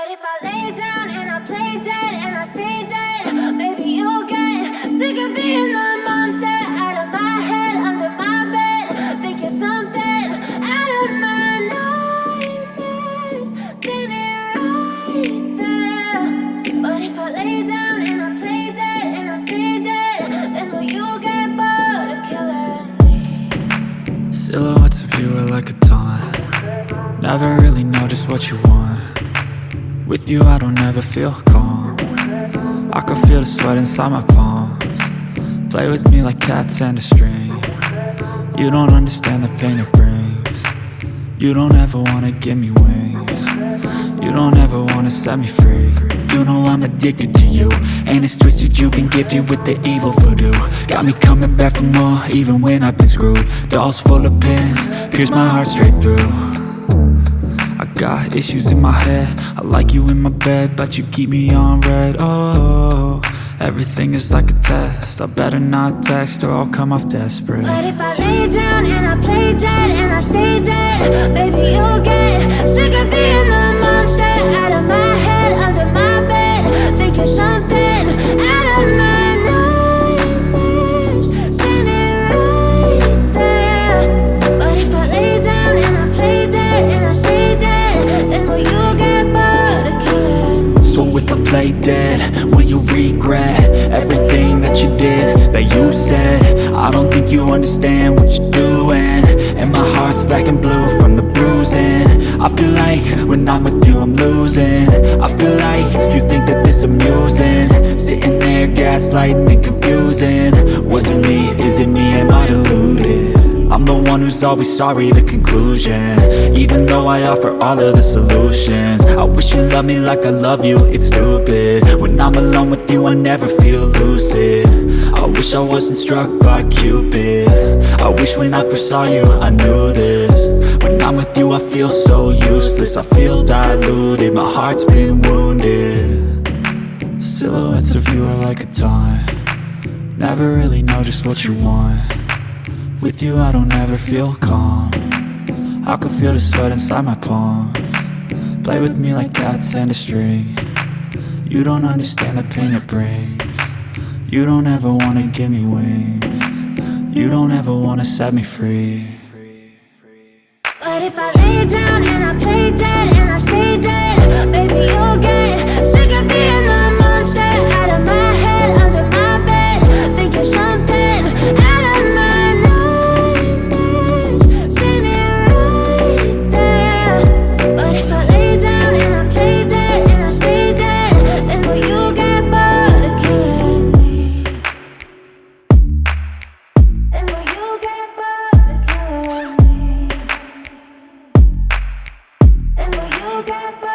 But if I lay down and I play dead and I stay dead, maybe you'll get sick of being the monster out of my head, under my bed, thinking something out of my nightmares, standing right there. But if I lay down and I play dead and I stay dead, then will you get bored of killing me? Silhouettes of you are like a taunt. Never really know just what you want. With you I don't ever feel calm. I can feel the sweat inside my palms. Play with me like cats and a string. You don't understand the pain it brings. You don't ever wanna give me wings. You don't ever wanna set me free. You know I'm addicted to you, and it's twisted, you've been gifted with the evil voodoo. Got me coming back for more, even when I've been screwed. Dolls full of pins, pierce my heart straight through. I got issues in my head, I like you in my bed, but you keep me on red. Oh, everything is like a test. I better not text or I'll come off desperate. But if I lay down and I play dead and I stay dead, baby you'll get sick of being the monster out of my head, under my bed, thinking something out of my nightmares, standing right there. But if I lay down and I play dead and I stay dead, then will you get bored of killing me? So if I play dead, will you regret everything that you did, that you said? I don't think you understand what you're doing, and my heart's black and blue from the bruising. I feel like when I'm with you I'm losing. I feel like you think that this amusing, sitting there gaslighting and confusing. Was it me? Is it me? Am I deluded? I'm the one who's always sorry, the conclusion, even though I offer all of the solutions. I wish you loved me like I love you, it's stupid. When I'm alone with you I never feel lucid. I wish I wasn't struck by Cupid. I wish when I first saw you I knew this. When I'm with you I feel so useless, I feel diluted, my heart's been wounded. Silhouettes of you are like a taunt. Never really know just what you want. With you I don't ever feel calm. I can feel the sweat inside my palms. Play with me like cats and a string. You don't understand the pain it brings. You don't ever wanna give me wings. You don't ever wanna set me free. But if I lay down and I play dead and I stay dead, baby you'll get sick of being the monster out of my head, under my bed, thinking something out of my nightmares, standing right there. But if I lay down and I play dead and I stay dead, then will you get bored of killing me? Then will you get bored of killing me? And will you get back?